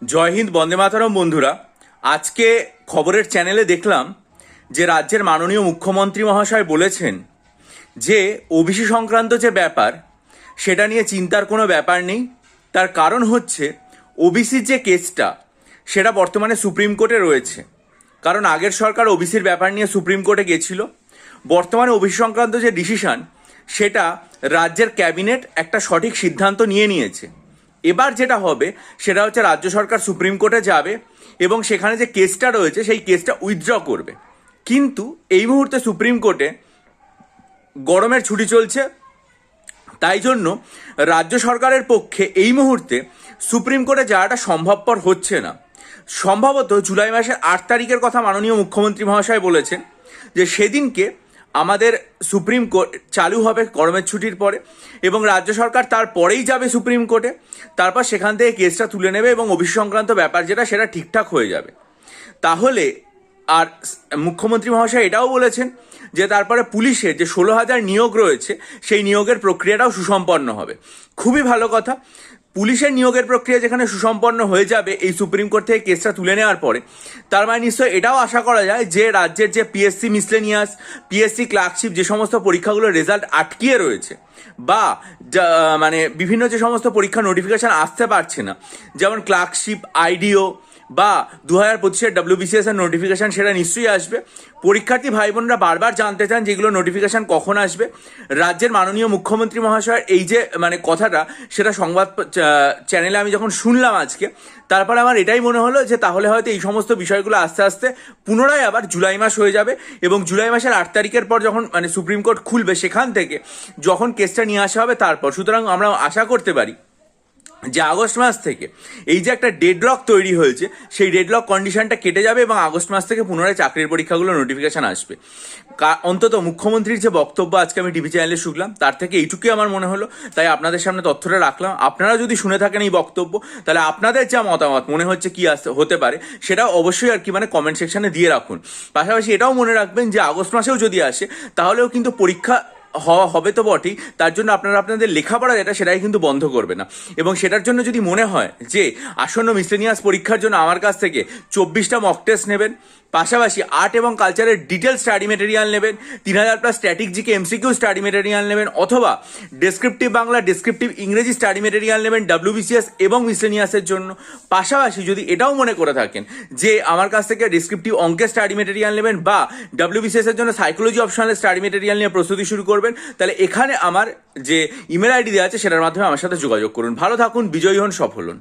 জয় হিন্দ, বন্দে মাতরম। বন্ধুরা, আজকে খবরের চ্যানেলে দেখলাম যে রাজ্যের মাননীয় মুখ্যমন্ত্রী মহাশয় বলেছেন যে ওবিসি সংক্রান্ত যে ব্যাপার সেটা নিয়ে চিন্তার কোনো ব্যাপার নেই। তার কারণ হচ্ছে ওবিসির যে কেসটা সেটা বর্তমানে সুপ্রিম কোর্টে রয়েছে। কারণ আগের সরকার ওবিসির ব্যাপার নিয়ে সুপ্রিম কোর্টে গেছিল। বর্তমানে ওবিসি সংক্রান্ত যে ডিসিশন সেটা রাজ্যের ক্যাবিনেট একটা সঠিক সিদ্ধান্ত নিয়েছে। এবার যেটা হবে সেটা হচ্ছে রাজ্য সরকার সুপ্রিম কোর্টে যাবে এবং সেখানে যে কেসটা রয়েছে সেই কেসটা উইথড্র করবে। কিন্তু এই মুহূর্তে সুপ্রিম কোর্টে গরমের ছুটি চলছে, তাই জন্য রাজ্য সরকারের পক্ষে এই মুহূর্তে সুপ্রিম কোর্টে যাওয়াটা সম্ভবপর হচ্ছে না। সম্ভবত জুলাই মাসের 8 তারিখের কথা মাননীয় মুখ্যমন্ত্রী মহাশয় বলেছেন যে সেদিনকে আমাদের সুপ্রিম কোর্ট চালু হবে গরমের ছুটির পরে, এবং রাজ্য সরকার তারপরেই যাবে সুপ্রিম কোর্টে। তারপর সেখান থেকে কেসটা তুলে নেবে এবং ওবিসি সংক্রান্ত ব্যাপার যেটা সেটা ঠিকঠাক হয়ে যাবে। তাহলে আর মুখ্যমন্ত্রী মহাশয় এটাও বলেছেন যে তারপরে পুলিশের যে 16,000 নিয়োগ রয়েছে সেই নিয়োগের প্রক্রিয়াটাও সুসম্পন্ন হবে। খুবই ভালো কথা। পুলিশের নিয়োগের প্রক্রিয়া যেখানে সুসম্পন্ন হয়ে যাবে এই সুপ্রিম কোর্ট থেকে কেসটা তুলে নেওয়ার পরে, তার মানে নিশ্চয়ই এটাও আশা করা যায় যে রাজ্যের যে পিএসসি মিসলেনিয়াস, পিএসসি ক্লার্কশিপ যে সমস্ত পরীক্ষাগুলোর রেজাল্ট আটকিয়ে রয়েছে বা মানে বিভিন্ন যে সমস্ত পরীক্ষা নোটিফিকেশান আসতে পারছে না, যেমন ক্লার্কশিপ, আইডিও বা 2025-এর WBCS এর নোটিফিকেশান, সেটা নিশ্চয়ই আসবে। পরীক্ষার্থী ভাই বোনরা বারবার জানতে চান যেগুলো নোটিফিকেশান কখন আসবে। রাজ্যের মাননীয় মুখ্যমন্ত্রী মহাশয়ের এই যে কথাটা, সেটা সংবাদ চ্যানেলে আমি যখন শুনলাম আজকে, তারপরে আমার এটাই মনে হলো যে তাহলে হয়তো এই সমস্ত বিষয়গুলো আস্তে আস্তে পুনরায় আবার জুলাই মাস হয়ে যাবে এবং জুলাই মাসের 8 তারিখের পর যখন সুপ্রিম কোর্ট খুলবে সেখান থেকে যখন কেসটা নিয়ে আসা হবে তারপর। সুতরাং আমরা আশা করতে পারি যে আগস্ট মাস থেকে এই যে একটা ডেডলক তৈরি হয়েছে সেই ডেডলক কন্ডিশনটা কেটে যাবে এবং আগস্ট মাস থেকে পুনরায় চাকরির পরীক্ষাগুলো নোটিফিকেশান আসবে। অন্তত মুখ্যমন্ত্রীর যে বক্তব্য আজকে আমি টিভি চ্যানেলে শুনলাম তার থেকে এইটুকুই আমার মনে হলো, তাই আপনাদের সামনে তথ্যটা রাখলাম। আপনারা যদি শুনে থাকেন এই বক্তব্য, তাহলে আপনাদের যা মতামত মনে হচ্ছে কি হতে পারে সেটাও অবশ্যই কমেন্ট সেকশনে দিয়ে রাখুন। পাশাপাশি এটাও মনে রাখবেন যে আগস্ট মাসেও যদি আসে তাহলেও কিন্তু পরীক্ষা হবে তো বটেই, তার জন্য আপনারা আপনাদের লেখাপড়া যেটা সেটাই কিন্তু বন্ধ করবে না। এবং সেটার জন্য যদি মনে হয় যে আসন্ন মিসলেনিয়াস পরীক্ষার জন্য আমার কাছ থেকে 24টা মক টেস্ট নেবেন, পাশাপাশি আর্ট এবং কালচারের ডিটেল স্টাডি মেটেরিয়াল নেবেন, 3000+ static GK MCQ study material নেবেন, অথবা ডেসক্রিপটিভ বাংলা, ডেসক্রিপটিভ ইংরেজি স্টাডি মেটেরিয়াল নেবেন WBCS এবং মিসলেনিয়াসের জন্য। পাশাপাশি যদি এটাও মনে করে থাকেন যে আমার কাছ থেকে ডেসক্রিপটিভ অঙ্কের স্টাডি মেটেরিয়াল নেবেন বা WBCS এর জন্য সাইকোলজি অপশনাল স্টাডি মেটেরিয়াল নিয়ে প্রস্তুতি শুরু করবেন, তাহলে এখানে আমার যে ইমেল আইডি দেওয়া আছে সেটার মাধ্যমে আমার সাথে যোগাযোগ করুন। ভালো থাকুন, বিজয়ী হন, সফল হন।